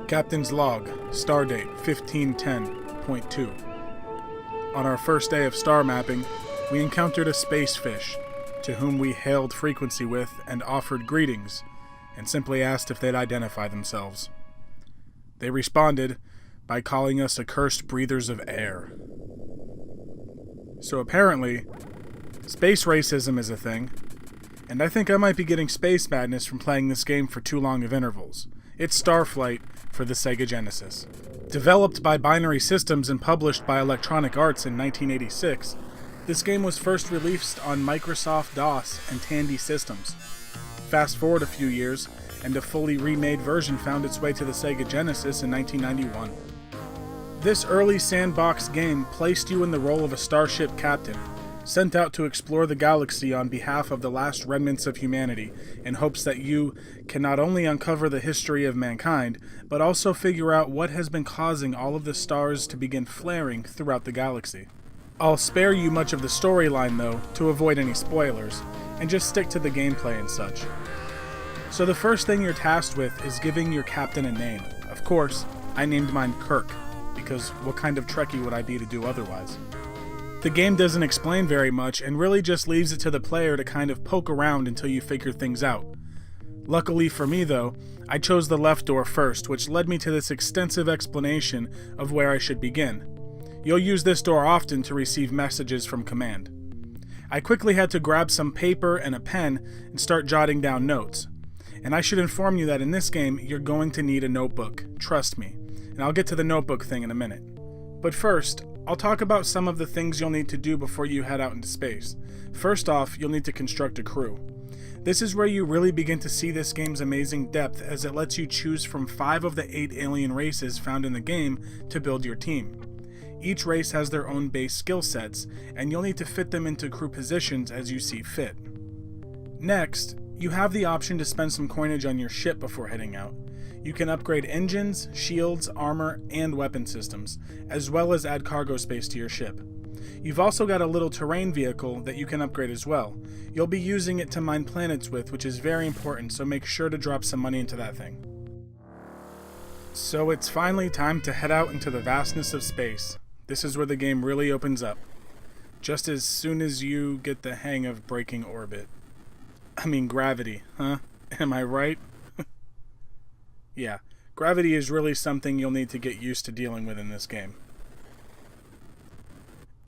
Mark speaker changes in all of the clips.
Speaker 1: Captain's Log, Stardate 1510.2. On our first day of star mapping, we encountered a space fish, to whom we hailed frequency with and offered greetings, and simply asked if they'd identify themselves. They responded by calling us accursed breathers of air. So apparently, space racism is a thing, and I think I might be getting space madness from playing this game for too long of intervals. It's Starflight for the Sega Genesis. Developed by Binary Systems and published by Electronic Arts in 1986, this game was first released on Microsoft DOS and Tandy systems. Fast forward a few years, and a fully remade version found its way to the Sega Genesis in 1991. This early sandbox game placed you in the role of a starship captain, sent out to explore the galaxy on behalf of the last remnants of humanity, in hopes that you can not only uncover the history of mankind, but also figure out what has been causing all of the stars to begin flaring throughout the galaxy. I'll spare you much of the storyline, though, to avoid any spoilers, and just stick to the gameplay and such. So the first thing you're tasked with is giving your captain a name. Of course, I named mine Kirk, because what kind of Trekkie would I be to do otherwise? The game doesn't explain very much and really just leaves it to the player to kind of poke around until you figure things out. Luckily for me though, I chose the left door first, which led me to this extensive explanation of where I should begin. You'll use this door often to receive messages from command. I quickly had to grab some paper and a pen and start jotting down notes. And I should inform you that in this game, you're going to need a notebook, trust me, and I'll get to the notebook thing in a minute. But first, I'll talk about some of the things you'll need to do before you head out into space. First off, you'll need to construct a crew. This is where you really begin to see this game's amazing depth, as it lets you choose from 5 of the 8 alien races found in the game to build your team. Each race has their own base skill sets, and you'll need to fit them into crew positions as you see fit. Next, you have the option to spend some coinage on your ship before heading out. You can upgrade engines, shields, armor, and weapon systems, as well as add cargo space to your ship. You've also got a little terrain vehicle that you can upgrade as well. You'll be using it to mine planets with, which is very important, so make sure to drop some money into that thing. So it's finally time to head out into the vastness of space. This is where the game really opens up. Just as soon as you get the hang of breaking orbit. I mean gravity, huh? Am I right? Yeah, gravity is really something you'll need to get used to dealing with in this game.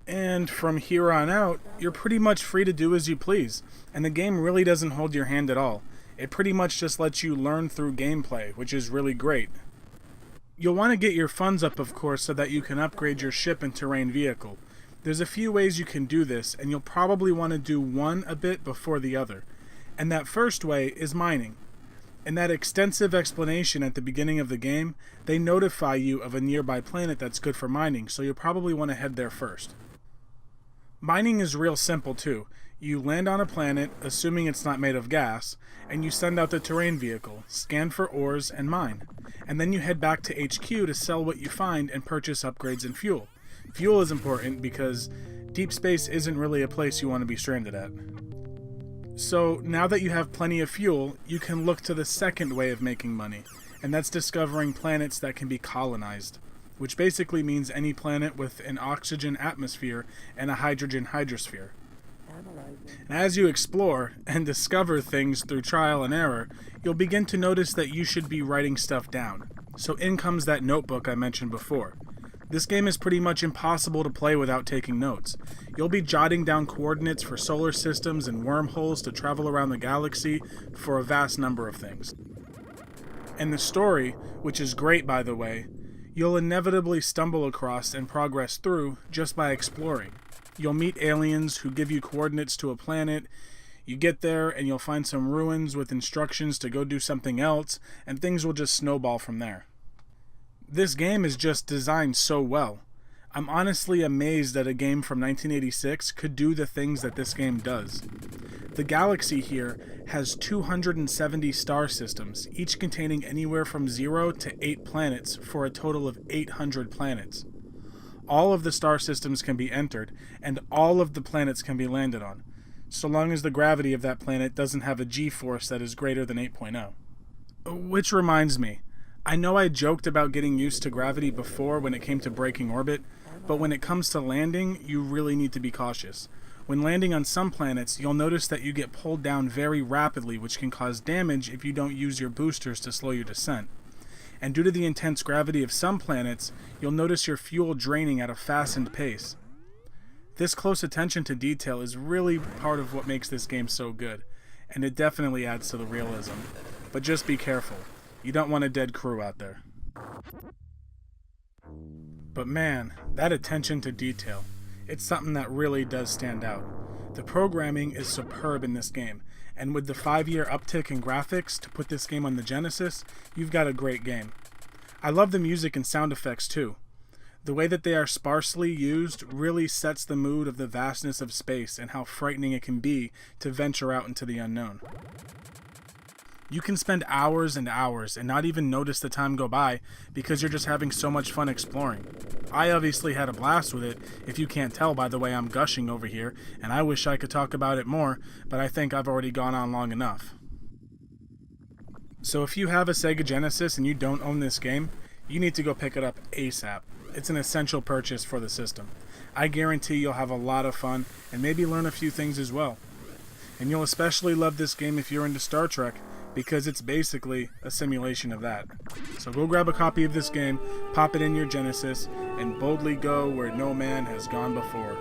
Speaker 1: And from here on out, you're pretty much free to do as you please, and the game really doesn't hold your hand at all. It pretty much just lets you learn through gameplay, which is really great. You'll want to get your funds up, of course, so that you can upgrade your ship and terrain vehicle. There's a few ways you can do this, and you'll probably want to do one a bit before the other. And that first way is mining. In that extensive explanation at the beginning of the game, they notify you of a nearby planet that's good for mining, so you'll probably want to head there first. Mining is real simple too. You land on a planet, assuming it's not made of gas, and you send out the terrain vehicle, scan for ores, and mine. And then you head back to HQ to sell what you find and purchase upgrades and fuel. Fuel is important because deep space isn't really a place you want to be stranded at. So, now that you have plenty of fuel, you can look to the second way of making money, and that's discovering planets that can be colonized, which basically means any planet with an oxygen atmosphere and a hydrogen hydrosphere. And as you explore and discover things through trial and error, you'll begin to notice that you should be writing stuff down. So in comes that notebook I mentioned before. This game is pretty much impossible to play without taking notes. You'll be jotting down coordinates for solar systems and wormholes to travel around the galaxy for a vast number of things. And the story, which is great by the way, you'll inevitably stumble across and progress through just by exploring. You'll meet aliens who give you coordinates to a planet. You get there and you'll find some ruins with instructions to go do something else, and things will just snowball from there. This game is just designed so well. I'm honestly amazed that a game from 1986 could do the things that this game does. The galaxy here has 270 star systems, each containing anywhere from 0 to 8 planets for a total of 800 planets. All of the star systems can be entered, and all of the planets can be landed on, so long as the gravity of that planet doesn't have a G-force that is greater than 8.0. Which reminds me, I know I joked about getting used to gravity before when it came to breaking orbit, but when it comes to landing, you really need to be cautious. When landing on some planets, you'll notice that you get pulled down very rapidly, which can cause damage if you don't use your boosters to slow your descent. And due to the intense gravity of some planets, you'll notice your fuel draining at a fastened pace. This close attention to detail is really part of what makes this game so good, and it definitely adds to the realism. But just be careful. You don't want a dead crew out there. But man, that attention to detail, it's something that really does stand out. The programming is superb in this game, and with the 5-year uptick in graphics to put this game on the Genesis, you've got a great game. I love the music and sound effects too. The way that they are sparsely used really sets the mood of the vastness of space and how frightening it can be to venture out into the unknown. You can spend hours and hours and not even notice the time go by because you're just having so much fun exploring. I obviously had a blast with it, if you can't tell by the way I'm gushing over here, and I wish I could talk about it more, but I think I've already gone on long enough. So if you have a Sega Genesis and you don't own this game, you need to go pick it up ASAP. It's an essential purchase for the system. I guarantee you'll have a lot of fun and maybe learn a few things as well. And you'll especially love this game if you're into Star Trek, because it's basically a simulation of that. So go grab a copy of this game, pop it in your Genesis, and boldly go where no man has gone before.